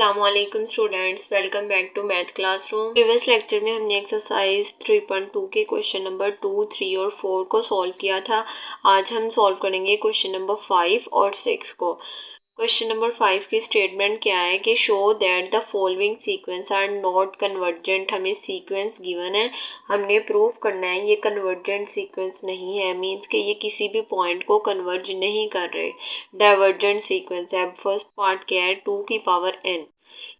अस्सलामुअलैकुम students, welcome back to math classroom. Previous lecture में हमने एक्सरसाइज 3.2 के क्वेश्चन नंबर 2, 3 और 4 को सॉल्व किया था। आज हम सॉल्व करेंगे क्वेश्चन नंबर 5 और 6 को। क्वेश्चन नंबर 5 की स्टेटमेंट क्या है कि show that the following sequence are not convergent. हमें सीक्वेंस गिवन है, हमने प्रूव करना है ये कन्वर्जेंट सीक्वेंस नहीं है, मींस कि ये किसी भी पॉइंट को कन्वर्ज नहीं कर रहे, डाइवर्जेंट सीक्वेंस है। अब फर्स्ट पार्ट क्या है, 2 की पावर n,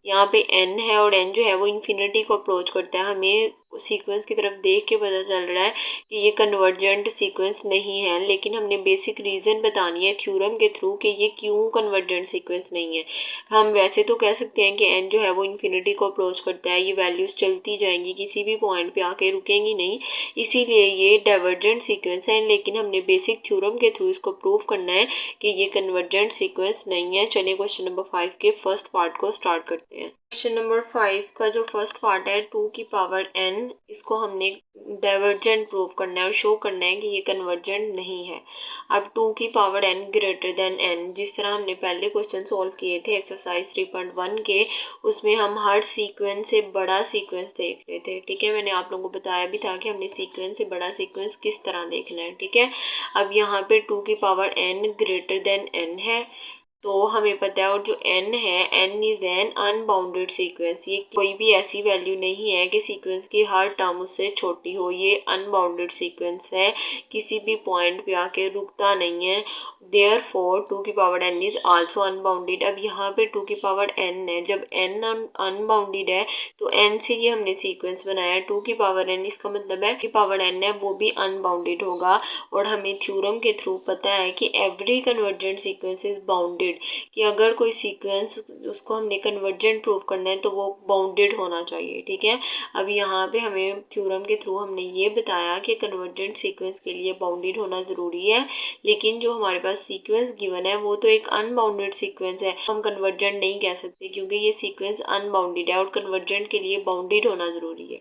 यहाँ पे n है और n जो है वो इन्फिनिटी को अप्रोच करता है। हमें सीक्वेंस की तरफ देख के पता चल रहा है कि ये कन्वर्जेंट सीक्वेंस नहीं है, लेकिन हमने बेसिक रीज़न बतानी है थ्योरम के थ्रू कि ये क्यों कन्वर्जेंट सीक्वेंस नहीं है। हम वैसे तो कह सकते हैं कि n जो है वो इन्फिनिटी को अप्रोच करता है, ये वैल्यूज़ चलती जाएंगी, किसी भी पॉइंट पे आके रुकेंगी नहीं, इसीलिए ये डाइवर्जेंट सीक्वेंस है। लेकिन हमने बेसिक थ्योरम के थ्रू इसको प्रूव करना है कि ये कन्वर्जेंट सीक्वेंस नहीं है। चलिए क्वेश्चन नंबर 5 के फर्स्ट पार्ट को स्टार्ट करते हैं। क्वेश्चन नंबर 5 का जो फर्स्ट पार्ट है 2 की पावर n, इसको हमने डाइवर्जेंट प्रूव करना है और शो करना है कि ये कन्वर्जेंट नहीं है। अब 2 की power n greater than n, जिस तरह हमने पहले क्वेश्चन सॉल्व किए थे एक्सरसाइज 3.1 के, उसमें हम हर सीक्वेंस से बड़ा सीक्वेंस देख रहे थे। ठीक है, मैंने आप लोगों को बताया भी था कि हमने सीक्वेंस से बड़ा सीक्वेंस किस तरह देखना है। ठीक है, अब यहाँ पे 2 की power n greater than n है, तो हमें पता है, और जो n है, n is an unbounded sequence. ये कोई भी ऐसी वैल्यू नहीं है कि सीक्वेंस की हर टर्म उससे छोटी हो, ये अनबाउंडेड सीक्वेंस है, किसी भी पॉइंट पे आके रुकता नहीं है। देयरफॉर 2 की power n is also unbounded. अब यहाँ पे 2 की पावर n है, जब n अनबाउंडेड है तो n से ही हमने सीक्वेंस बनाया। 2 की पावर n, इसका मतलब है कि पावर n है वो भी अनबाउंडेड होगा, और हमें थ्योरम के थ्रू पता है कि every convergent sequence is bounded, कि अगर कोई सीक्वेंस उसको हमने कन्वर्जेंट प्रूव करना है तो वो बाउंडेड होना चाहिए। ठीक है, अब यहाँ पे हमें थ्योरम के थ्रू हमने ये बताया कि कन्वर्जेंट सीक्वेंस के लिए बाउंडेड होना ज़रूरी है, लेकिन जो हमारे पास सीक्वेंस गिवन है वो तो एक अनबाउंडेड सीक्वेंस है, हम कन्वर्जेंट नहीं कह सकते क्योंकि ये सीक्वेंस अनबाउंडेड है और कन्वर्जेंट के लिए बाउंडेड होना ज़रूरी है।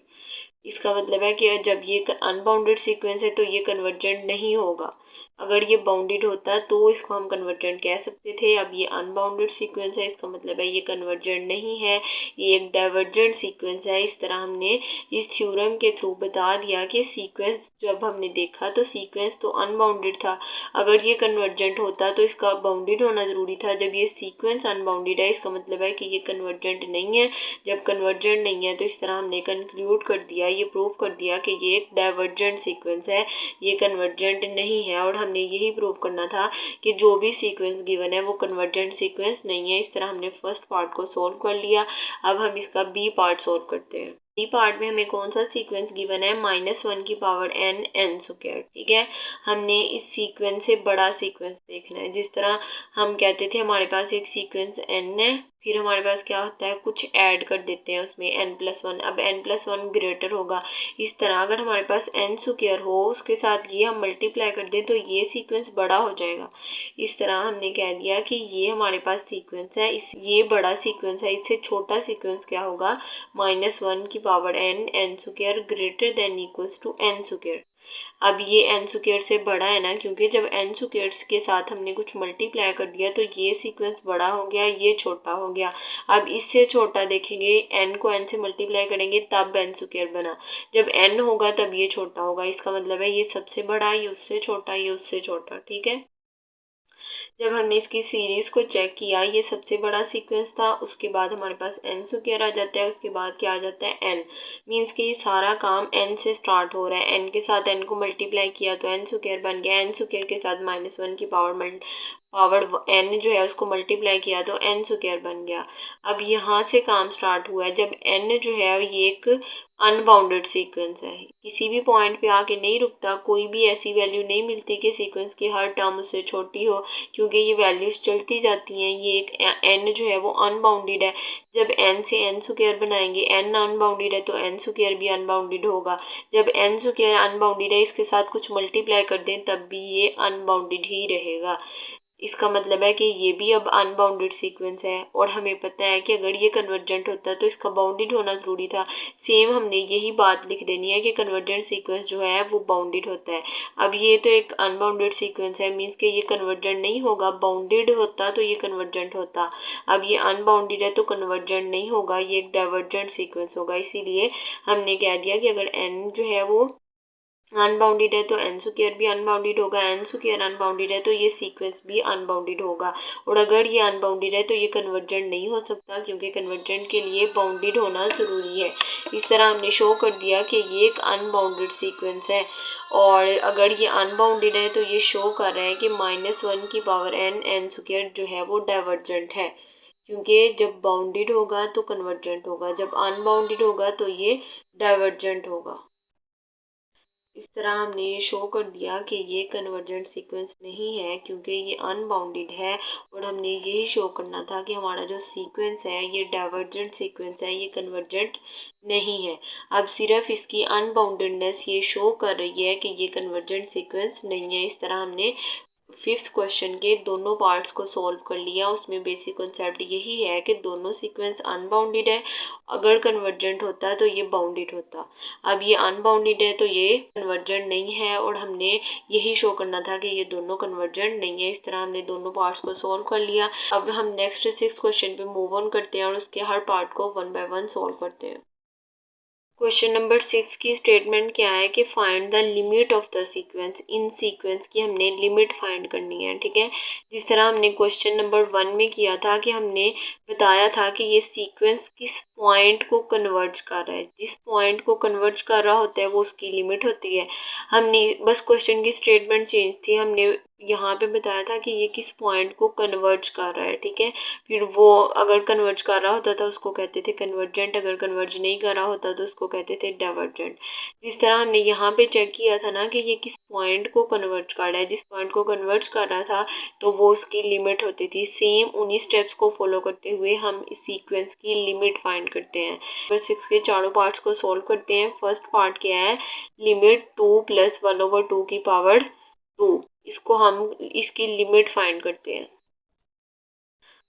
इसका मतलब है कि जब ये अनबाउंडेड सीक्वेंस है तो ये कन्वर्जेंट नहीं होगा, अगर ये बाउंडेड होता तो इसको हम कन्वर्जेंट कह सकते थे। अब ये अनबाउंडेड सीक्वेंस है, इसका मतलब है ये कन्वर्जेंट नहीं है, ये एक डाइवर्जेंट सीक्वेंस है। इस तरह हमने इस थ्योरम के थ्रू बता दिया कि सीक्वेंस जब हमने देखा तो सीक्वेंस तो अनबाउंडेड था, अगर ये कन्वर्जेंट होता तो इसका बाउंडेड होना ज़रूरी था। जब ये सीक्वेंस अनबाउंडेड है, इसका मतलब है कि ये कन्वर्जेंट नहीं है। जब कन्वर्जेंट नहीं है तो इस तरह हमने कंक्लूड कर दिया, ये प्रूव कर दिया कि ये एक डाइवर्जेंट सीक्वेंस है, ये कन्वर्जेंट नहीं है। और हमने यही प्रूव करना था कि जो भी सीक्वेंस गिवन है वो कन्वर्जेंट सीक्वेंस नहीं है। इस तरह हमने फर्स्ट पार्ट को सॉल्व कर लिया। अब हम इसका बी पार्ट सॉल्व करते हैं। बी पार्ट में हमें कौन सा सीक्वेंस गिवन है, -1 की पावर n n स्क्वायर। ठीक है, हमने इस सीक्वेंस से बड़ा सीक्वेंस देखना है। जिस तरह हम कहते थे हमारे पास एक सीक्वेंस n है, फिर हमारे पास क्या होता है, कुछ ऐड कर देते हैं उसमें n+1, अब n+1 ग्रेटर होगा। इस तरह अगर हमारे पास n स्क्वायर हो, उसके साथ ये हम मल्टीप्लाई कर दें तो ये सीक्वेंस बड़ा हो जाएगा। इस तरह हमने कह दिया कि ये हमारे पास सीक्वेंस है, ये बड़ा सीक्वेंस है, इससे छोटा सीक्वेंस क्या होगा, -1 की power n n square greater than equals to n square. अब ये n स्क्वायर से बड़ा है ना, क्योंकि जब n स्क्वायर के साथ हमने कुछ मल्टीप्लाई कर दिया तो ये सीक्वेंस बड़ा हो गया, ये छोटा हो गया। अब इससे छोटा देखेंगे, n को n से मल्टीप्लाई करेंगे तब n स्क्वायर बना, जब n होगा तब ये छोटा होगा। इसका मतलब है ये सबसे बड़ा, ये उससे छोटा, ये उससे छोटा। ठीक है, जब हमने इसकी सीरीज को चेक किया, ये सबसे बड़ा सीक्वेंस था, उसके बाद हमारे पास n स्क्वायर आ जाता है, उसके बाद क्या आ जाता है n, मीन्स कि ये सारा काम n से स्टार्ट हो रहा है। n के साथ n को मल्टीप्लाई किया तो n स्क्वायर बन गया, n स्क्वायर के साथ -1 की पावर n जो है उसको मल्टीप्लाई किया तो n स्क्वायर बन गया। अब यहाँ से काम स्टार्ट हुआ है, जब n जो है ये एक अनबाउंडेड सीक्वेंस है, किसी भी पॉइंट पे आके नहीं रुकता, कोई भी ऐसी वैल्यू नहीं मिलती कि सीक्वेंस की हर टर्म उससे छोटी हो, क्योंकि ये वैल्यूज चलती जाती हैं। ये एक n जो है वो अनबाउंडेड है, जब n से n स्क्वायर बनाएंगे, n अनबाउंडेड है तो n स्क्वायर भी अनबाउंडेड होगा। जब n स्क्वायर अनबाउंडेड है, इसके साथ कुछ मल्टीप्लाई कर दें तब भी ये अनबाउंडेड ही रहेगा। इसका मतलब है कि ये भी अब अनबाउंडेड सीक्वेंस है और हमें पता है कि अगर ये कन्वर्जेंट होता तो इसका बाउंडेड होना ज़रूरी था। सेम हमने यही बात लिख देनी है कि कन्वर्जेंट सीक्वेंस जो है वो बाउंडेड होता है। अब ये तो एक अनबाउंडेड सीक्वेंस है, मीन्स कि ये कन्वर्जेंट नहीं होगा। बाउंडेड होता तो ये कन्वर्जेंट होता, अब ये अनबाउंडेड है तो कन्वर्जेंट नहीं होगा, ये एक डाइवर्जेंट सीक्वेंस होगा। इसीलिए हमने कह दिया कि अगर n जो है वो अनबाउंडेड है तो एन स्क्वायर भी अनबाउंडेड होगा, एन स्क्वायर अनबाउंडेड है तो ये सीक्वेंस भी अनबाउंडेड होगा। और अगर ये अनबाउंडेड है तो ये कन्वर्जेंट नहीं हो सकता, क्योंकि कन्वर्जेंट के लिए बाउंडेड होना ज़रूरी है। इस तरह हमने शो कर दिया कि ये एक अनबाउंडेड सीक्वेंस है। और अगर ये अनबाउंडेड है तो ये शो कर रहा है कि -1 की पावर n एन स्क्वायर जो है वो डाइवर्जेंट है, क्योंकि जब बाउंडेड होगा तो कन्वर्जेंट होगा, जब अनबाउंडेड होगा तो ये डाइवर्जेंट होगा। इस तरह हमने ये शो कर दिया कि ये कन्वर्जेंट सीक्वेंस नहीं है, क्योंकि ये अनबाउंडेड है। और हमने यही शो करना था कि हमारा जो सीक्वेंस है ये डाइवर्जेंट सीक्वेंस है, ये कन्वर्जेंट नहीं है। अब सिर्फ इसकी अनबाउंडेडनेस ये शो कर रही है कि ये कन्वर्जेंट सीक्वेंस नहीं है। इस तरह हमने 5th क्वेश्चन के दोनों पार्ट्स को सॉल्व कर लिया। उसमें बेसिक कॉन्सेप्ट यही है कि दोनों सीक्वेंस अनबाउंडेड है, अगर कन्वर्जेंट होता तो ये बाउंडेड होता। अब ये अनबाउंडेड है तो ये कन्वर्जेंट नहीं है, और हमने यही शो करना था कि ये दोनों कन्वर्जेंट नहीं है। इस तरह हमने दोनों पार्ट्स को सॉल्व कर लिया। अब हम नेक्स्ट 6th क्वेश्चन पे मूव ऑन करते हैं और उसके हर पार्ट को 1 बाय 1 सॉल्व करते हैं। क्वेश्चन नंबर 6 की स्टेटमेंट क्या है कि find the limit of the sequence. In sequence की हमने लिमिट फाइंड करनी है, ठीक है। जिस तरह हमने क्वेश्चन नंबर 1 में किया था कि हमने बताया था कि ये सीक्वेंस किस पॉइंट को कन्वर्ज कर रहा है, जिस पॉइंट को कन्वर्ज कर रहा होता है वो उसकी लिमिट होती है। हमने बस क्वेश्चन की स्टेटमेंट चेंज थी, हमने यहाँ पे बताया था कि ये किस पॉइंट को कन्वर्ज कर रहा है, ठीक है। फिर वो अगर कन्वर्ज कर रहा होता था उसको कहते थे कन्वर्जेंट, अगर कन्वर्ज नहीं कर रहा होता तो उसको कहते थे डाइवर्जेंट। जिस तरह हमने यहाँ पे चेक किया था ना कि ये किस पॉइंट को कन्वर्ज कर रहा है, जिस पॉइंट को कन्वर्ज कर रहा था तो वो उसकी लिमिट होती थी। सेम उन्हीं स्टेप्स को फॉलो करते हुए हम इस सीक्वेंस की लिमिट फाइंड करते हैं। नंबर 6 के चारों पार्ट्स को सॉल्व करते हैं। फर्स्ट पार्ट क्या है, लिमिट 2 + 1/2 की पावर 2, इसको हम इसकी लिमिट फाइंड करते हैं।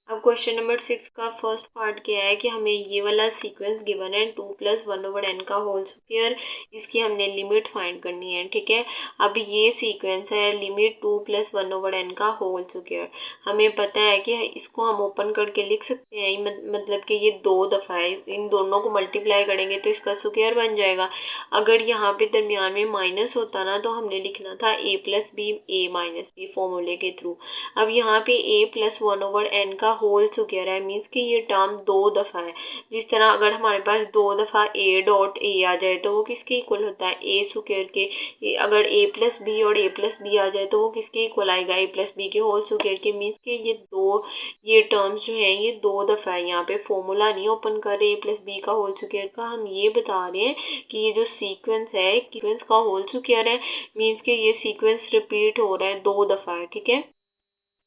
अब क्वेश्चन नंबर 6 का फर्स्ट पार्ट क्या है कि हमें ये वाला सीक्वेंस गिवन है 2 + 1/n का होल स्क्वायर, इसकी हमने लिमिट फाइंड करनी है, ठीक है। अब ये सीक्वेंस है लिमिट 2 + 1/n का होल स्क्वायर। हमें पता है कि इसको हम ओपन करके लिख सकते हैं, मतलब कि ये 2 दफ़ा है, इन दोनों को मल्टीप्लाई करेंगे तो इसका स्क्वायर बन जाएगा। अगर यहाँ पे दरमियान में माइनस होता ना तो हमने लिखना था a + b a - b फॉर्मूले के थ्रू। अब यहाँ पे a + 1/n का होल स्क्वायर है, मीन्स कि ये टर्म 2 दफ़ा है। जिस तरह अगर हमारे पास 2 दफ़ा a.a आ जाए तो वो किसके इक्वल होता है, a स्क्वायर के। अगर a + b और a + b आ जाए तो वो किसके इक्वल आएगा, a + b के होल स्क्वायर के। मीन्स कि ये टर्म्स जो हैं ये 2 दफ़ा है। यहाँ पे फॉर्मूला नहीं ओपन कर रहे a + b का होल स्क्वायर का, हम ये बता रहे हैं कि ये जो सीक्वेंस है सीक्वेंस का होल स्क्वायर है, मीन्स कि ये सीक्वेंस रिपीट हो रहा है 2 दफ़ा है, ठीक है।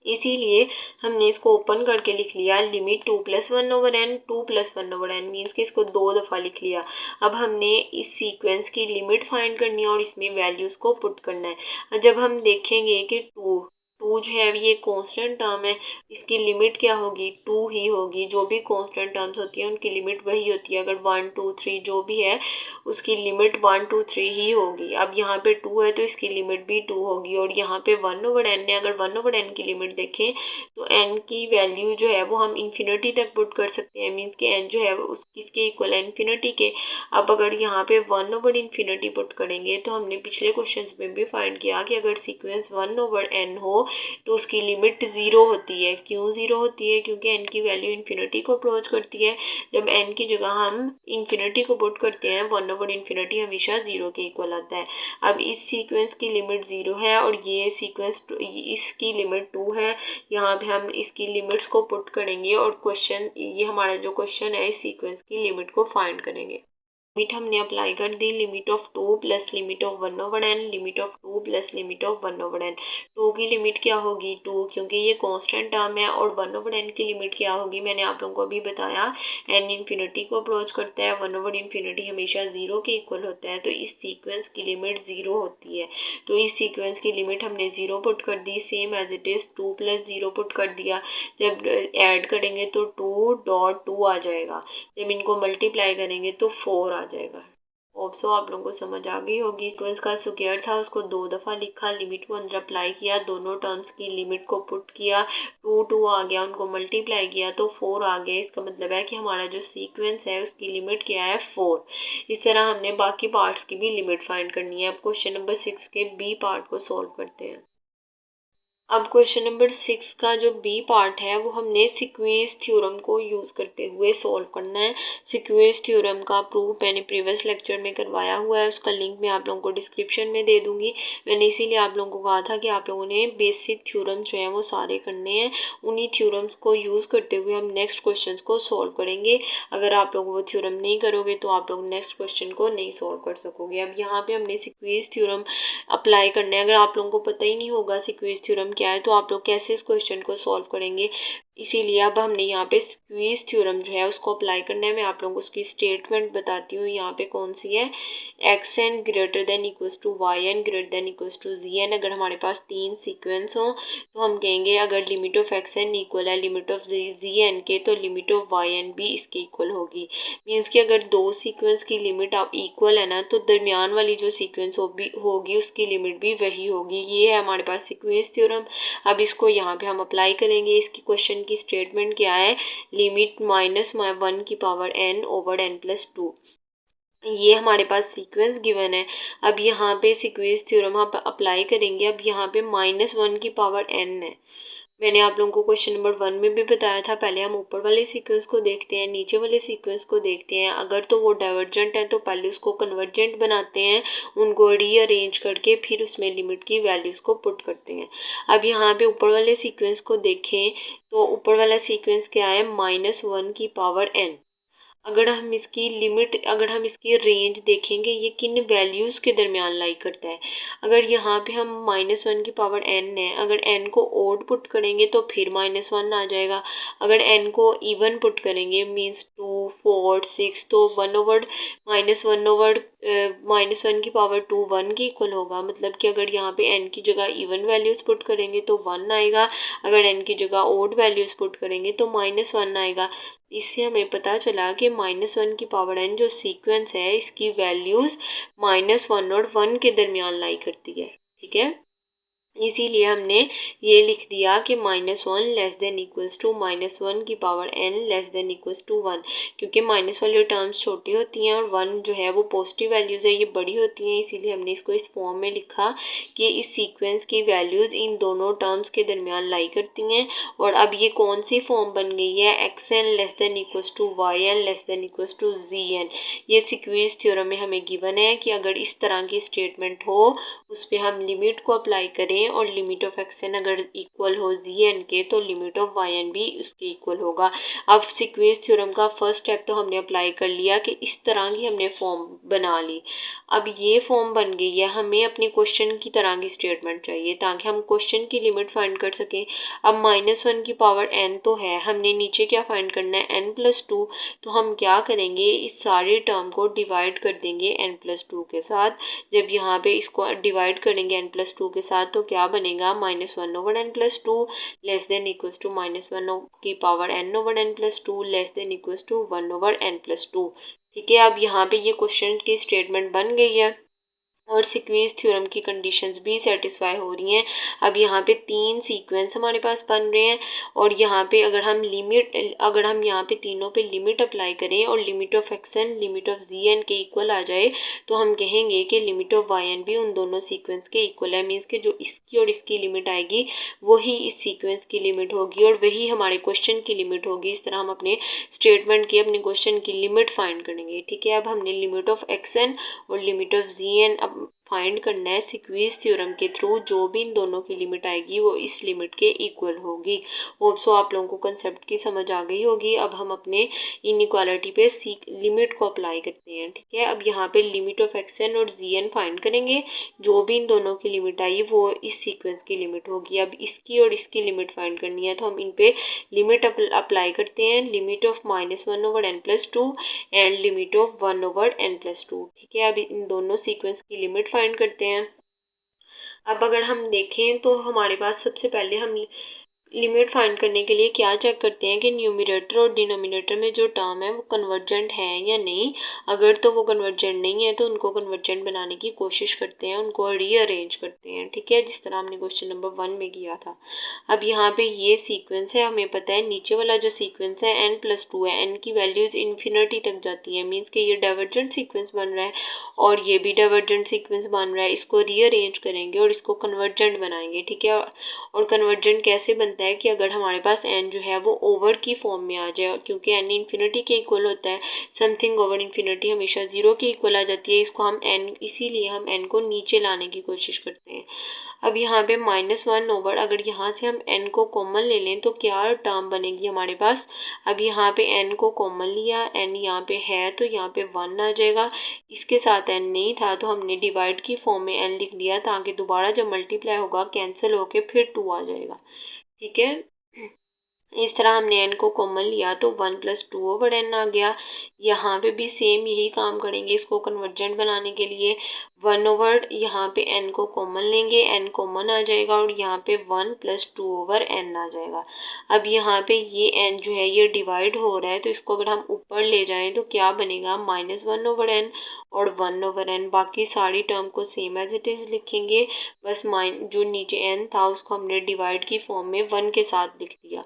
इसीलिए हमने इसको ओपन करके लिख लिया लिमिट 2 + 1/n, 2 + 1/n मीन्स कि इसको 2 दफ़ा लिख लिया। अब हमने इस सीक्वेंस की लिमिट फाइंड करनी है और इसमें वैल्यूज़ को पुट करना है। जब हम देखेंगे कि 2 जो है ये कांस्टेंट टर्म है, इसकी लिमिट क्या होगी, 2 ही होगी। जो भी कांस्टेंट टर्म्स होती हैं उनकी लिमिट वही होती है। अगर 1 2 3 जो भी है उसकी लिमिट 1 2 3 ही होगी। अब यहाँ पे 2 है तो इसकी लिमिट भी 2 होगी। और यहाँ पे 1/n है, अगर 1/n की लिमिट देखें तो n की वैल्यू जो है वो हम इन्फिनिटी तक पुट कर सकते हैं, मीन्स कि n जो है वो किसके इक्वल है, इन्फिनिटी के। अब अगर यहाँ पे 1/∞ पुट करेंगे तो हमने पिछले क्वेश्चन में भी फाइंड किया कि अगर सीक्वेंस 1/n हो तो उसकी लिमिट 0 होती है। क्यों 0 होती है, क्योंकि n की वैल्यू इन्फिनिटी को अप्रोच करती है। जब n की जगह हम इन्फिनिटी को पुट करते हैं 1/∞ हमेशा 0 के इक्वल आता है। अब इस सीक्वेंस की लिमिट 0 है और ये सीक्वेंस इसकी लिमिट 2 है। यहाँ पे हम इसकी लिमिट्स को पुट करेंगे और क्वेश्चन ये हमारा जो क्वेश्चन है इस सीक्वेंस की लिमिट को फाइंड करेंगे। लिमिट हमने अप्लाई कर दी, limit of 2 plus limit of 1/n, limit of 2 plus limit of 1/n। 2 की लिमिट क्या होगी 2, क्योंकि ये कांस्टेंट टर्म है, और 1/n की लिमिट क्या होगी मैंने आप लोगों को अभी बताया, n इन्फिनिटी को अप्रोच करता है, 1/∞ हमेशा 0 के इक्वल होता है, तो इस सीक्वेंस की लिमिट 0 होती है। तो इस सीक्वेंस की लिमिट हमने 0 पुट कर दी, same as it is 2 plus 0 put कर दिया। जब ऐड करेंगे तो 2.2 आ जाएगा, जब इनको मल्टीप्लाई करेंगे तो 4 आ जाएगा। ऑप्सो आप लोगों को समझ आ गई होगी। सीक्वेंस का स्क्वायर था, उसको 2 दफ़ा लिखा, लिमिट को अंदर अप्लाई किया, दोनों टर्म्स की लिमिट को पुट किया, 2 आ गया, उनको मल्टीप्लाई किया तो 4 आ गया। इसका मतलब है कि हमारा जो सीक्वेंस है उसकी लिमिट क्या है 4। इस तरह हमने बाकी पार्ट्स की भी लिमिट फाइंड करनी है। अब क्वेश्चन नंबर 6 के बी पार्ट को सॉल्व करते हैं। अब क्वेश्चन नंबर 6 का जो बी पार्ट है वो हमने सीक्वेंस थ्योरम को यूज़ करते हुए सॉल्व करना है। सीक्वेंस थ्योरम का प्रूफ मैंने प्रीवियस लेक्चर में करवाया हुआ है, उसका लिंक मैं आप लोगों को डिस्क्रिप्शन में दे दूंगी। मैंने इसीलिए आप लोगों को कहा था कि आप लोगों ने बेसिक थ्योरम्स जो हैं वो सारे करने हैं। उन्हीं थ्योरम्स को यूज़ करते हुए हम नेक्स्ट क्वेश्चन को सॉल्व करेंगे। अगर आप लोग वो थ्योरम नहीं करोगे तो आप लोग नेक्स्ट क्वेश्चन को नहीं सॉल्व कर सकोगे। अब यहाँ पे हमने सीक्वेंस थ्योरम अप्लाई करना है। अगर आप लोगों को पता ही नहीं होगा सीक्वेंस थ्योरम क्या है तो आप लोग कैसे इस क्वेश्चन को सॉल्व करेंगे। इसीलिए अब हमने यहाँ पे स्क्वीज थ्योरम जो है उसको अप्लाई करना है। मैं आप लोगों को उसकी स्टेटमेंट बताती हूँ। यहाँ पे कौन सी है, x N greater than equals to Y N greater than equals to ji N. अगर हमारे पास 3 सीक्वेंस हो तो हम कहेंगे अगर limit of x N equal है लिमिट ऑफ जी एन के तो लिमिट ऑफ वाई एन भी इसके इक्वल होगी। मीन्स कि अगर 2 सीक्वेंस की लिमिट आप इक्वल है ना तो दरमियान वाली जो सीक्वेंस होगी उसकी लिमिट भी वही होगी। ये है हमारे पास सीक्वेंस थ्योरम। अब इसको यहाँ पे हम अप्लाई करेंगे। इसकी क्वेश्चन की स्टेटमेंट क्या है, लिमिट -1 की power n over n plus 2। ये हमारे पास सीक्वेंस गिवन है। अब यहाँ पे सीक्वेंस थ्योरम हम अप्लाई करेंगे। अब यहाँ पे -1 की पावर n है। मैंने आप लोगों को क्वेश्चन नंबर 1 में भी बताया था। पहले हम ऊपर वाले सीक्वेंस को देखते हैं, नीचे वाले सीक्वेंस को देखते हैं। अगर तो वो डाइवर्जेंट है तो पहले उसको कन्वर्जेंट बनाते हैं, उनको रीअरेंज करके फिर उसमें लिमिट की वैल्यूज़ को पुट करते हैं। अब यहाँ पे ऊपर वाले सीक्वेंस को देखें तो ऊपर वाला सीक्वेंस क्या है, -1 की पावर n। अगर हम इसकी रेंज देखेंगे ये किन वैल्यूज़ के दरमियान लाई करता है। अगर यहाँ पे हम -1 की पावर n है, अगर n को ओड पुट करेंगे तो फिर -1 आ जाएगा। अगर n को इवन पुट करेंगे मीन्स 2, 4, 6 तो 1/-1 की पावर 2 1 के इक्वल होगा। मतलब कि अगर यहाँ पे n की जगह इवन वैल्यूज़ पुट करेंगे तो 1 आएगा, अगर n की जगह ओड वैल्यूज़ पुट करेंगे तो -1 आएगा। इससे हमें पता चला कि -1 की पावर n जो सीक्वेंस है इसकी वैल्यूज़ -1 और 1 के दरमियान लाई करती है। ठीक है, इसीलिए हमने ये लिख दिया कि -1 लेस देन इक्वल्स टू -1 की power n less than equals to 1, क्योंकि माइनस वाली टर्म्स छोटी होती हैं और 1 जो है वो पॉजिटिव वैल्यूज़ है, ये बड़ी होती हैं। इसीलिए हमने इसको इस फॉर्म में लिखा कि इस सीक्वेंस की वैल्यूज़ इन दोनों टर्म्स के दरमियान लाई करती हैं। और अब ये कौन सी फॉर्म बन गई है, x n less than equals to Y n less than equals to ji n. ये सीक्वेंस थ्योरम में हमें गिवन है कि अगर इस तरह की स्टेटमेंट हो उस पर हम लिमिट को अप्लाई करें और लिमिट ऑफ एक्स एन अगर इक्वल हो जी एन के तो लिमिट ऑफ वाई एन भी उसके इक्वल होगा। अब सीक्वेंस थ्योरम का फर्स्ट स्टेप तो हमने अप्लाई कर लिया कि इस तरह की हमने फॉर्म बना ली। अब ये फॉर्म बन गई है, हमें अपने क्वेश्चन की तरह की स्टेटमेंट चाहिए ताकि हम क्वेश्चन की लिमिट फाइंड कर सकें। अब -1 की पावर n तो है, हमने नीचे क्या फाइंड करना है n+2। तो हम क्या करेंगे, इस सारे टर्म को डिवाइड कर देंगे n+2 के साथ। जब यहाँ पे इसको डिवाइड करेंगे n+2 के साथ तो क्या बनेगा, -1 over n+2 less than equals to -1 की power n over n+2 less than equals to 1 over n+2। ठीक है, अब यहाँ पे ये क्वेश्चन की स्टेटमेंट बन गई है और सीक्वेंस थ्योरम की कंडीशंस भी सेटिस्फाई हो रही हैं। अब यहाँ पे 3 सीक्वेंस हमारे पास बन रहे हैं और यहाँ पे अगर हम यहाँ पे तीनों पे लिमिट अप्लाई करें और limit of x n limit of G N के इक्वल आ जाए तो हम कहेंगे कि लिमिट ऑफ वाई एन भी उन दोनों सीक्वेंस के इक्वल है। मीन्स कि जो इसकी और इसकी लिमिट आएगी वही इस सीक्वेंस की लिमिट होगी और वही हमारे क्वेश्चन की लिमिट होगी। इस तरह हम अपने स्टेटमेंट की अपने क्वेश्चन की लिमिट फाइंड करेंगे। ठीक है, अब हमने लिमिट ऑफ एक्स एन और limit of ji n find करना है सीक्वेंस थ्योरम के थ्रू। जो भी इन दोनों की लिमिट आएगी वो इस लिमिट के इक्वल होगी। होप सो आप लोगों को कंसेप्ट की समझ आ गई होगी। अब हम अपने इनइक्वालिटी पे लिमिट को अप्लाई करते हैं, ठीक है। अब यहाँ पे लिमिट ऑफ एक्स एन और जी एन फाइंड करेंगे। जो भी इन दोनों की लिमिट आई वो इस सीक्वेंस की लिमिट होगी। अब इसकी और इसकी लिमिट फाइंड करनी है तो हम इन पे लिमिट अप्लाई करते हैं। Limit of -1/n+2 and limit of 1/n+2, ठीक है। अब इन दोनों सीक्वेंस की लिमिट फाइंड करते हैं। अब अगर हम देखें तो हमारे पास सबसे पहले हम लिमिट फाइंड करने के लिए क्या चेक करते हैं कि न्यूमरेटर और डिनोमिनेटर में जो टर्म है वो कन्वर्जेंट है या नहीं। अगर तो वो कन्वर्जेंट नहीं है तो उनको कन्वर्जेंट बनाने की कोशिश करते हैं, उनको रीअरेंज करते हैं, ठीक है, जिस तरह हमने क्वेश्चन नंबर 1 में किया था। अब यहाँ पे ये सीक्वेंस है, हमें पता है नीचे वाला जो सीक्वेंस है n+2 है, n की वैल्यूज इन्फिनिटी तक जाती है, मीन्स कि ये डाइवर्जेंट सीक्वेंस बन रहा है और ये भी डाइवर्जेंट सीक्वेंस बन रहा है। इसको रीअरेंज करेंगे और इसको कन्वर्जेंट बनाएंगे, ठीक है। और कन्वर्जेंट कैसे बनता है कि अगर हमारे पास n जो है वो ओवर की फॉर्म में आ जाए, क्योंकि n इन्फिनिटी के इक्वल होता है। समथिंग ओवर इन्फिनिटी हमेशा 0 के इक्वल आ जाती है। इसको हम n, इसीलिए हम n को नीचे लाने की कोशिश करते हैं। अब यहाँ पे -1 ओवर, अगर यहाँ से हम n को कॉमन ले लें तो क्या टर्म बनेगी हमारे पास। अब यहाँ पे n को कॉमन लिया, n यहाँ पे है तो यहाँ पे 1 आ जाएगा। इसके साथ n नहीं था तो हमने डिवाइड की फॉर्म में n लिख दिया ताकि दोबारा जब मल्टीप्लाई होगा कैंसिल होके फिर 2 आ जाएगा, ठीक है। इस तरह हमने n को कॉमन लिया तो 1+2/n आ गया। यहाँ पे भी सेम यही काम करेंगे इसको कन्वर्जेंट बनाने के लिए। 1 ओवर यहाँ पे n को कॉमन लेंगे, n कॉमन आ जाएगा और यहाँ पे 1+2/n आ जाएगा। अब यहाँ पे ये n जो है ये डिवाइड हो रहा है तो इसको अगर हम ऊपर ले जाएं तो क्या बनेगा, -1/n और 1/n। बाकी सारी टर्म को सेम एज इट इज़ लिखेंगे, बस जो नीचे n था उसको हमने डिवाइड की फॉर्म में 1 के साथ लिख दिया।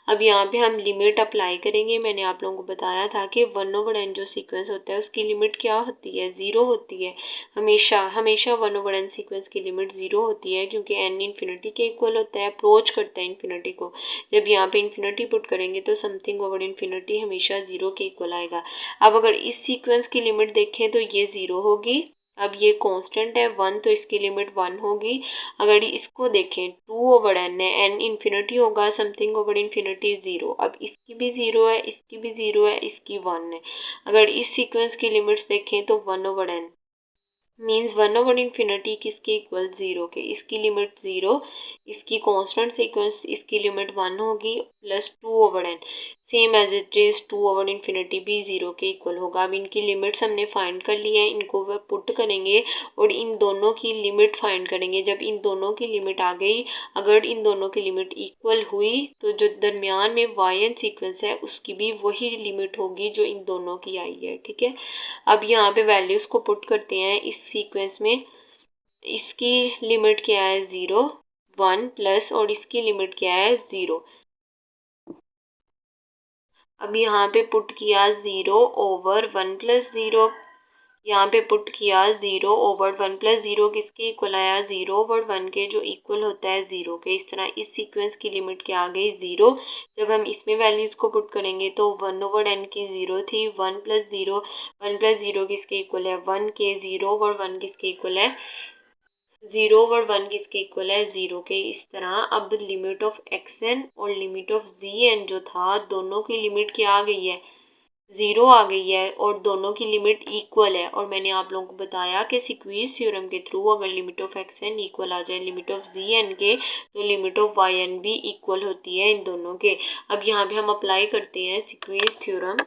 अब यहाँ पे हम लिमिट अप्लाई करेंगे। मैंने आप लोगों को बताया था कि 1/n जो सीक्वेंस होता है उसकी लिमिट क्या होती है, 0 होती है। हमेशा 1/n सीक्वेंस की लिमिट 0 होती है क्योंकि n इन्फिनिटी के इक्वल होता है, अप्रोच करता है इन्फिनिटी को। जब यहाँ पे इन्फिनिटी पुट करेंगे तो समथिंग ओवर इन्फिनिटी हमेशा 0 के इक्वल आएगा। अब अगर इस सीक्वेंस की लिमिट देखें तो ये 0 होगी। अब ये कांस्टेंट है 1 तो इसकी लिमिट 1 होगी। अगर इसको देखें 2/n है, n इन्फिनिटी होगा, समथिंग ओवर इन्फिनिटी 0। अब इसकी भी 0 है, इसकी भी 0 है, इसकी 1 है। अगर इस सीक्वेंस की लिमिट्स देखें तो 1/n मीन्स 1/इन्फिनिटी किसके इक्वल, 0 के। इसकी लिमिट 0, इसकी कांस्टेंट सीक्वेंस, इसकी लिमिट 1 होगी plus 2/n, same as it is 2/इन्फिनिटी भी 0 के इक्वल होगा। अब इनकी लिमिट्स हमने फाइंड कर ली है, इनको वह पुट करेंगे और इन दोनों की लिमिट फाइंड करेंगे। जब इन दोनों की लिमिट आ गई, अगर इन दोनों की लिमिट इक्वल हुई तो जो दरमियान में yn सीक्वेंस है उसकी भी वही लिमिट होगी जो इन दोनों की आई है, ठीक है। अब यहाँ पे वैल्यूज को पुट करते हैं इस सीक्वेंस में। इसकी लिमिट क्या है, 0, 1 प्लस, और इसकी लिमिट क्या है, 0। अब यहाँ पे पुट किया 0/1+0, यहाँ पे पुट किया 0/1+0 किसके इक्वल आया, 0/1 के, जो इक्वल होता है 0 के। इस तरह इस सीक्वेंस की लिमिट क्या आ गई, 0। जब हम इसमें वैल्यूज को पुट करेंगे तो 1/n की 0 थी, 1+0 किसके इक्वल है, 1 के। 0/1 किसके इक्वल है, 0/1 किसके इक्वल है, 0 के। इस तरह अब लिमिट ऑफ xn और लिमिट ऑफ zn जो था, दोनों की लिमिट क्या आ गई है, 0 आ गई है और दोनों की लिमिट इक्वल है। और मैंने आप लोगों को बताया कि सीक्वेंस थ्योरम के थ्रू अगर लिमिट ऑफ xn इक्वल आ जाए लिमिट ऑफ zn के तो लिमिट ऑफ yn भी इक्वल होती है इन दोनों के। अब यहाँ पे हम अप्लाई करते हैं sequence theorem.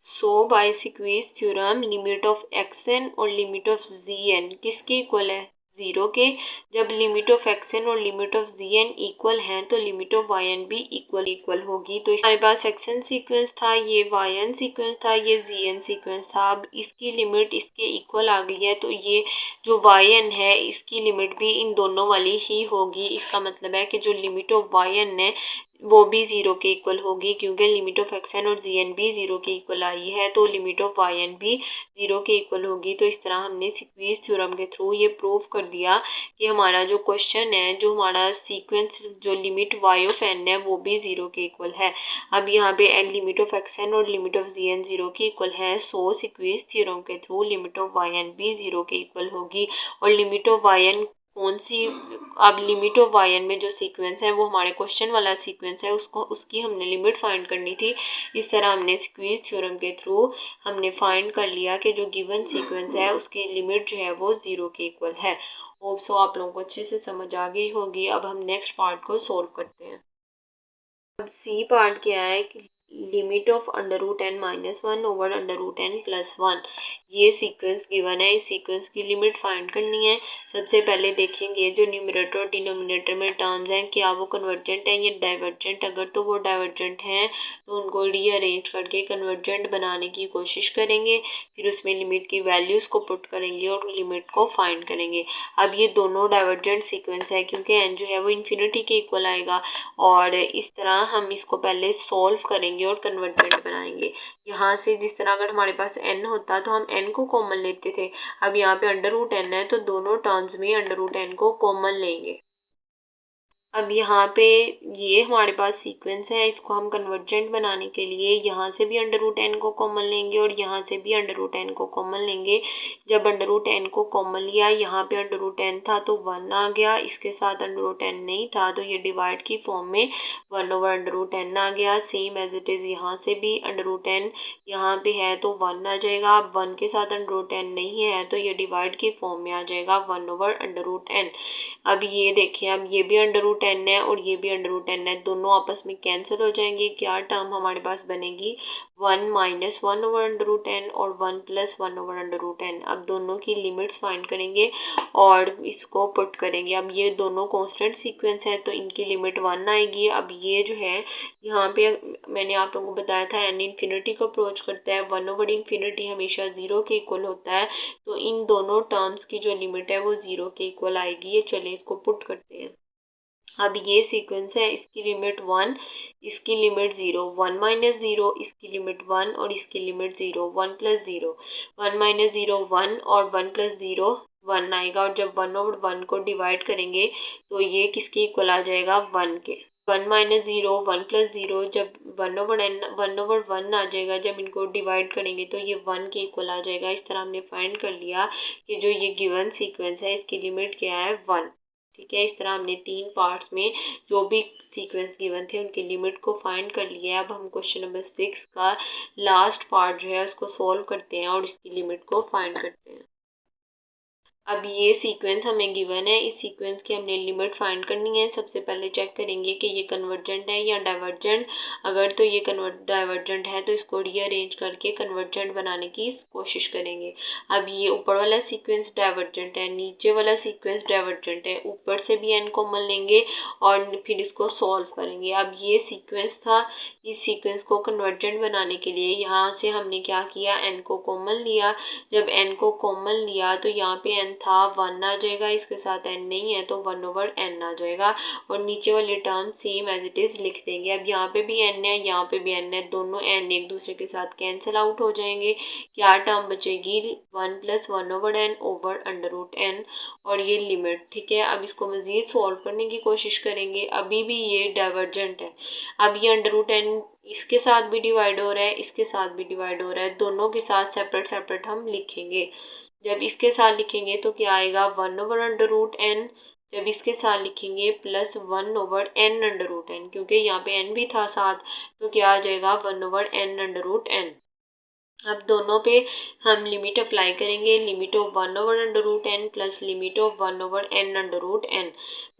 So by sequence theorem limit of xn और लिमिट ऑफ zn किसके इक्वल है, 0 के। जब लिमिट ऑफ xn और लिमिट ऑफ zn इक्वल हैं तो लिमिट ऑफ yn भी इक्वल होगी। तो हमारे पास xn सीक्वेंस था, ये yn सीक्वेंस था, ये zn सीक्वेंस था। अब इसकी लिमिट इसके इक्वल आ गई है तो ये जो yn है इसकी लिमिट भी इन दोनों वाली ही होगी। इसका मतलब है कि जो लिमिट ऑफ yn है वो भी ज़ीरो के इक्वल होगी, क्योंकि लिमिट ऑफ एक्स एन और जी एन भी ज़ीरो के इक्वल आई है, तो लिमिट ऑफ वाई एन भी ज़ीरो के इक्वल होगी। तो इस तरह हमने सीक्वेंस थ्योरम के थ्रू ये प्रूव कर दिया कि हमारा जो क्वेश्चन है, जो हमारा सीक्वेंस जो लिमिट वाई ऑफ एन है वो भी ज़ीरो के इक्वल है। अब यहाँ पे n limit of x n और limit of ji n zero के इक्वल है, सो सीक्वेंस थ्योरम के through limit of y n भी ज़ीरो के इक्वल होगी। और लिमिट ऑफ वाई एन कौन सी, अब लिमिट ऑफ वाई एन में जो सीक्वेंस है वो हमारे क्वेश्चन वाला सीक्वेंस है, उसकी हमने लिमिट फाइंड करनी थी। इस तरह हमने सीक्वेंस थ्योरम के थ्रू हमने फाइंड कर लिया कि जो गिवन सीक्वेंस है उसकी लिमिट जो है वो ज़ीरो के इक्वल है। होप सो आप लोगों को अच्छे से समझ आ गई होगी। अब हम नेक्स्ट पार्ट को सोल्व करते हैं। अब सी पार्ट क्या है कि limit of under root n minus one over under root n plus one, ये सीक्वेंस गिवन है। इस सीक्वेंस की लिमिट फाइंड करनी है। सबसे पहले देखेंगे जो न्यूमरेटर और डिनोमिनेटर में टर्म्स हैं, क्या वो कन्वर्जेंट हैं या डाइवर्जेंट। अगर तो वो डाइवर्जेंट हैं तो उनको रीअरेंज करके कन्वर्जेंट बनाने की कोशिश करेंगे, फिर उसमें लिमिट की वैल्यूज़ को पुट करेंगे और लिमिट को फाइंड करेंगे। अब ये दोनों डाइवर्जेंट सीक्वेंस है, क्योंकि एन जो है वो इन्फिनिटी के इक्वल आएगा, और इस तरह हम इसको पहले सॉल्व करेंगे और कन्वर्जेंट बनाएंगे। यहाँ से जिस तरह अगर हमारे पास n होता तो हम n को कॉमन लेते थे। अब यहाँ पे अंडर रूट n है तो दोनों टर्म्स में अंडर रूट n को कॉमन लेंगे। अब यहाँ पे ये हमारे पास सीक्वेंस है, इसको हम कन्वर्जेंट बनाने के लिए यहाँ से भी अंडर रूट एन को कॉमन लेंगे और यहाँ से भी अंडर रूट एन को कॉमन लेंगे। जब अंडर रूट एन को कॉमन लिया, यहाँ पे अंडर रूट एन था तो वन आ गया, इसके साथ अंडर रूट एन नहीं था तो ये डिवाइड की फॉर्म में one over under root n आ गया। सेम एज इट इज़ यहाँ से भी अंडर रूट एन यहाँ पे है तो वन आ जाएगा। अब वन के साथ अंडर रूट एन नहीं है तो ये डिवाइड की फॉर्म में आ जाएगा one over under root n. अब ये देखिए, अब ये भी अंडर रूट एन है और ये भी अंडर रूट एन है, दोनों आपस में कैंसिल हो जाएंगे। क्या टर्म हमारे पास बनेगी, one minus one over under root n और one plus one over under root n. अब दोनों की लिमिट्स फाइंड करेंगे और इसको पुट करेंगे। अब ये दोनों कांस्टेंट सीक्वेंस है तो इनकी लिमिट वन आएगी। अब ये जो है यहाँ पे मैंने आप लोगों को बताया था एन इन्फिनिटी को अप्रोच करता है, वन ओवर इन्फिनिटी हमेशा ज़ीरो के इक्वल होता है, तो इन दोनों टर्म्स की जो लिमिट है वो ज़ीरो के इक्वल आएगी। ये चलिए इसको पुट करते हैं। अब ये सीक्वेंस है, इसकी लिमिट वन, इसकी limit zero, one minus zero, इसकी लिमिट वन और इसकी limit zero, one plus zero, one minus zero one और वन प्लस ज़ीरो वन आएगा। और जब वन ओवर वन को डिवाइड करेंगे तो ये किसके इक्वल आ जाएगा, वन के। One minus zero one plus zero, जब वन ओवर वन आ जाएगा, जब इनको डिवाइड करेंगे तो ये वन के इक्वल आ जाएगा। इस तरह हमने फाइंड कर लिया कि जो ये गिवन सीक्वेंस है इसकी लिमिट क्या है, वन। ठीक है, इस तरह हमने तीन पार्ट्स में जो भी सीक्वेंस गिवन थे उनकी लिमिट को फाइंड कर लिया है। अब हम क्वेश्चन नंबर 6 का लास्ट पार्ट जो है उसको सॉल्व करते हैं और इसकी लिमिट को फाइंड करते हैं। अब ये सीक्वेंस हमें गिवन है, इस सीक्वेंस की हमने लिमिट फाइंड करनी है। सबसे पहले चेक करेंगे कि ये कन्वर्जेंट है या डाइवर्जेंट। अगर तो ये डाइवर्जेंट है तो इसको रीअरेंज करके कन्वर्जेंट बनाने की कोशिश करेंगे। अब ये ऊपर वाला सीक्वेंस डाइवर्जेंट है, नीचे वाला सीक्वेंस डाइवर्जेंट है, ऊपर से भी एन कॉमन लेंगे और फिर इसको सॉल्व करेंगे। अब ये सीक्वेंस था, इस सीक्वेंस को कन्वर्जेंट बनाने के लिए यहाँ से हमने क्या किया, एन को कॉमन लिया। जब एन को कॉमन लिया तो यहाँ पे एन था वन आ जाएगा, इसके साथ एन नहीं है तो वन ओवर एन आ जाएगा और नीचे वाले term same as it is लिख देंगे। अब यहाँ पे भी एन है, यहाँ पे भी एन है, दोनों एन एक दूसरे के साथ कैंसिल आउट हो जाएंगे। क्या टर्म बचेगी, one plus one over n over under root n और ये लिमिट। ठीक है, अब इसको मज़ीद सॉल्व करने की कोशिश करेंगे। अभी भी ये डाइवर्जेंट है। अब ये अंडर रूट एन इसके साथ भी डिवाइड हो रहा है, इसके साथ भी डिवाइड हो रहा है, दोनों के साथ सेपरेट सेपरेट हम लिखेंगे। जब इसके साथ लिखेंगे तो क्या आएगा, one over under root n. जब इसके साथ लिखेंगे plus one over n under root n, क्योंकि यहाँ पे एन भी था साथ, तो क्या आ जाएगा, one over n under root n. अब दोनों पे हम लिमिट अप्लाई करेंगे, limit of one over under root n plus limit of one over n under root n.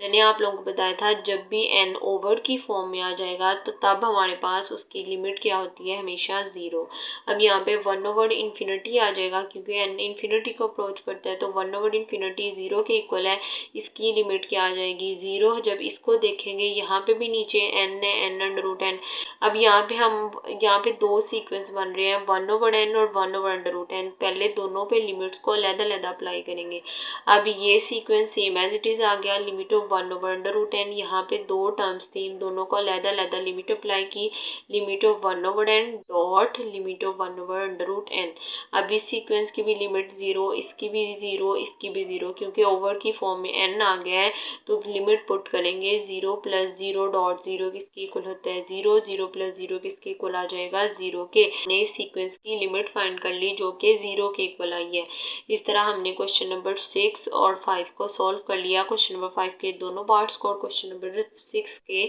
मैंने आप लोगों को बताया था जब भी एन ओवर की फॉर्म में आ जाएगा तो तब हमारे पास उसकी लिमिट क्या होती है, हमेशा ज़ीरो। अब यहाँ पे वन ओवर इन्फिनिटी आ जाएगा, क्योंकि एन इन्फिनिटी को अप्रोच करता है तो वन ओवर इन्फिनिटी ज़ीरो के इक्वल है, इसकी लिमिट क्या आ जाएगी, ज़ीरो। जब इसको देखेंगे यहाँ पे भी नीचे एन है, एन अंडर रूट एन। अब यहाँ पे दो सीक्वेंस बन रहे हैं, वन ओवर 1/n और 1/√n। पहले दोनों पे लिमिट्स को अलग-अलग अप्लाई करेंगे। अब ये sequence same as it is आ गया। लिमिट ऑफ 1/√n, यहाँ पे दो टर्म्स थी, इन दोनों को अलग-अलग लिमिट अप्लाई की। Limit of 1/n dot limit of 1/√n। अब इस सीक्वेंस की भी लिमिट 0, इसकी भी 0, इसकी भी 0, क्योंकि ओवर की फॉर्म में n आ गया है तो लिमिट पुट करेंगे। 0 + 0 डॉट 0 किसके इक्वल होता है 0, 0 + 0 किसके इक्वल आ जाएगा 0 के। हमने इस सीक्वेंस की लिमिट फाइंड कर ली जो कि 0 के इक्वल आई है। इस तरह हमने क्वेश्चन नंबर 6 और 5 को सॉल्व कर लिया। क्वेश्चन नंबर 5 के दोनों पार्ट्स को और क्वेश्चन नंबर 6 के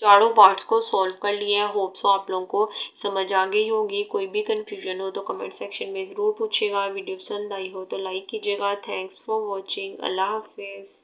चारों पार्ट्स को सॉल्व कर लिया। होप सो आप लोगों को समझ आ गई होगी। कोई भी कंफ्यूजन हो तो कमेंट सेक्शन में ज़रूर पूछेगा। वीडियो पसंद आई हो तो लाइक कीजिएगा। Thanks for watching. अल्लाह हाफिज़।